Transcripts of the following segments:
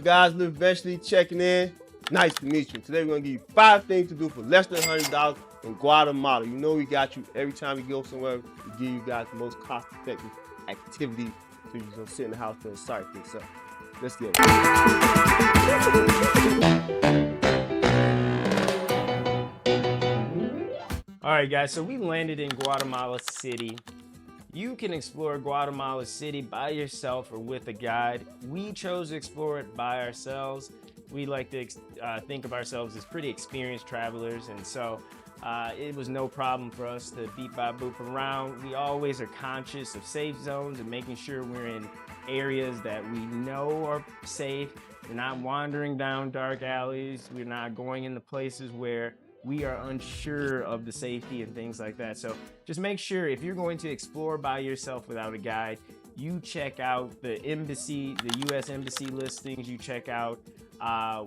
guys, eventually checking in. Nice to meet you. Today we're gonna give you 5 things to do for less than $100 in Guatemala. You know we got you every time we go somewhere. We give you guys the most cost-effective activity, so you don't sit in the house feeling sorry for yourself. Let's get it. All right, guys, so we landed in Guatemala City. You can explore Guatemala City by yourself or with a guide. We chose to explore it by ourselves. We like to think of ourselves as pretty experienced travelers, and so it was no problem for us to beep by boop around. We always are conscious of safe zones and making sure we're in areas that we know are safe. We're not wandering down dark alleys. We're not going into places where we are unsure of the safety and things like that. So just make sure if you're going to explore by yourself without a guide, you check out the embassy, the US embassy listings, you check out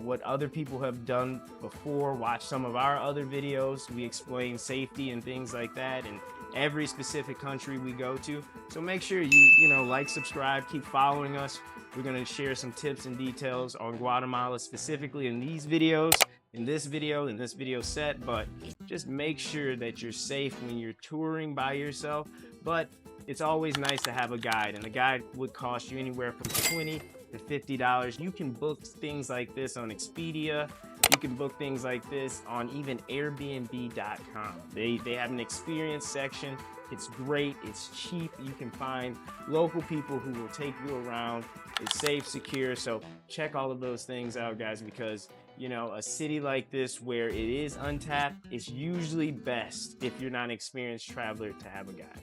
what other people have done before, watch some of our other videos. We explain safety and things like that in every specific country we go to. So make sure you like, subscribe, keep following us. We're gonna share some tips and details on Guatemala specifically in these videos, in this video set, but just make sure that you're safe when you're touring by yourself. But it's always nice to have a guide, and a guide would cost you anywhere from $20 to $50. You can book things like this on Expedia. You can book things like this on even Airbnb.com. They have an experience section. It's great, it's cheap. You can find local people who will take you around. It's safe, secure. So check all of those things out, guys, because a city like this where it is untapped, it's usually best if you're not an experienced traveler to have a guide.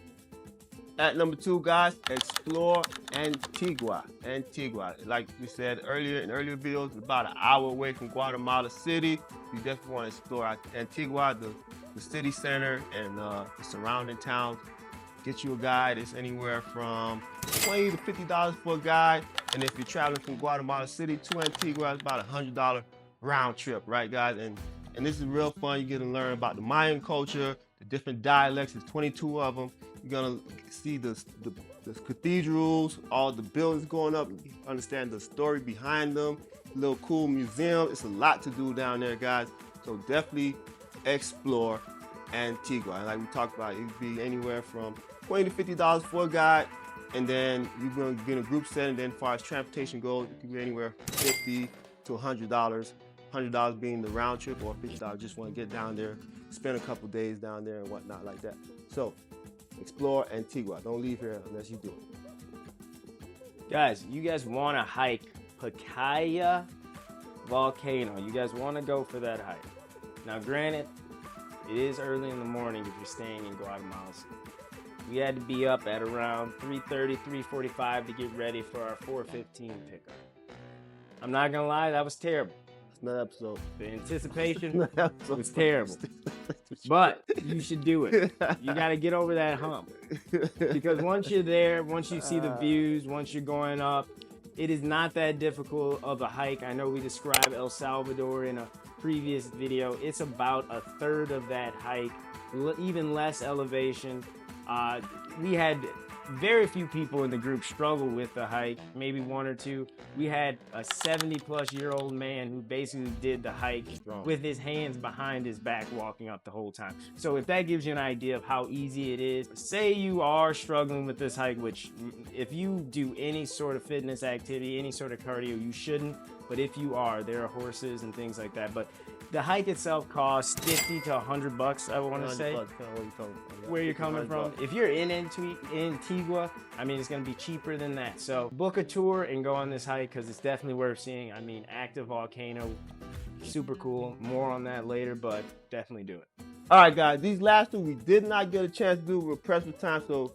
At number 2, guys, explore Antigua. Like we said earlier in earlier videos, it's about an hour away from Guatemala City. You definitely want to explore Antigua, the city center and the surrounding towns. Get you a guide. It's anywhere from $20 to $50 for a guide. And if you're traveling from Guatemala City to Antigua, it's about $100 round trip, right, guys? And this is real fun. You get to learn about the Mayan culture, the different dialects. There's 22 of them. You're gonna see the cathedrals, all the buildings going up. You understand the story behind them. Little cool museum. It's a lot to do down there, guys. So definitely explore Antigua. And like we talked about, it could be anywhere from $20 to $50 for a guide, and then you're gonna get in a group setting. Then as far as transportation goes, it could be anywhere from $50 to $100. $100 being the round trip, or $50 just want to get down there, spend a couple days down there and whatnot like that. So explore Antigua. Don't leave here unless you do it. Guys, you guys want to hike Pacaya volcano. You guys want to go for that hike. Now granted, it is early in the morning if you're staying in Guatemala City. We had to be up at around 3:30, 3:45 to get ready for our 4:15 pickup. I'm not gonna lie, that was terrible. Another episode. The anticipation was terrible. But you should do it. You got to get over that hump. Because once you're there, once you see the views, once you're going up, it is not that difficult of a hike. I know we described El Salvador in a previous video. It's about a third of that hike, even less elevation. We had very few people in the group struggle with the hike, maybe 1 or 2. We had a 70-plus-year-old man who basically did the hike with his hands behind his back walking up the whole time. So if that gives you an idea of how easy it is, say you are struggling with this hike, which if you do any sort of fitness activity, any sort of cardio, you shouldn't. But if you are, there are horses and things like that. But the hike itself costs $50 to $100, I want to say. Where you're coming from. If you're in Antigua, I mean, it's going to be cheaper than that. So book a tour and go on this hike because it's definitely worth seeing. I mean, active volcano, super cool. More on that later, but definitely do it. All right, guys, these last 2 we did not get a chance to do. We're pressed for time, so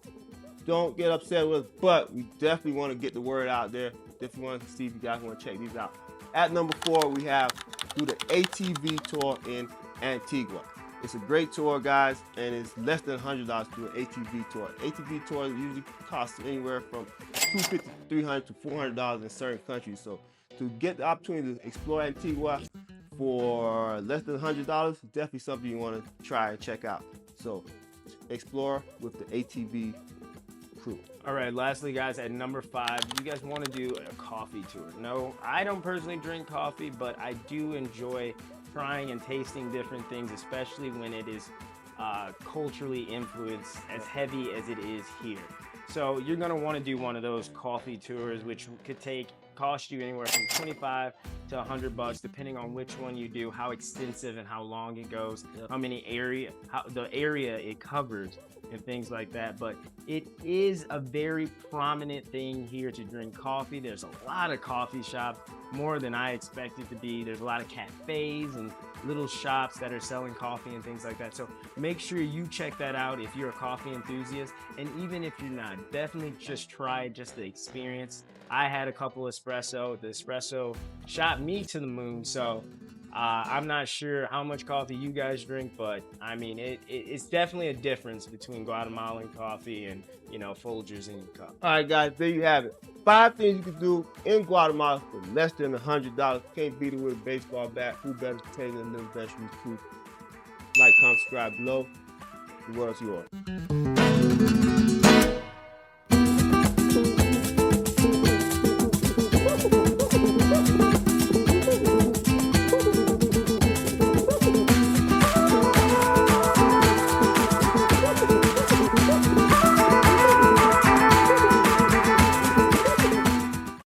don't get upset with us. But we definitely want to get the word out there. Definitely want to see if you guys want to check these out. At number 4, we have do the ATV tour in Antigua. It's a great tour, guys, and it's less than $100 to do an ATV tour. ATV tours usually cost anywhere from $250, $300 to $400 in certain countries. So to get the opportunity to explore Antigua for less than $100, definitely something you want to try and check out. So explore with the ATV crew. All right, lastly, guys, at number 5, you guys want to do a coffee tour. No, I don't personally drink coffee, but I do enjoy trying and tasting different things, especially when it is culturally influenced as heavy as it is here. So you're going to want to do one of those coffee tours, which could cost you anywhere from 25 to $100, depending on which one you do, how extensive and how long it goes, how many the area it covers, and things like that. But it is a very prominent thing here to drink coffee. There's a lot of coffee shops, more than I expected to be. There's a lot of cafes and little shops that are selling coffee and things like that. So make sure you check that out if you're a coffee enthusiast. And even if you're not, definitely just try just the experience. I had a couple espresso. The espresso shot me to the moon. So I'm not sure how much coffee you guys drink, but I mean, it's definitely a difference between Guatemalan coffee and, Folgers in your cup. All right, guys, there you have it. 5 things you can do in Guatemala for less than $100. Can't beat it with a baseball bat. Who better to take than them vegetables too? Like, comment, subscribe below. The world's yours.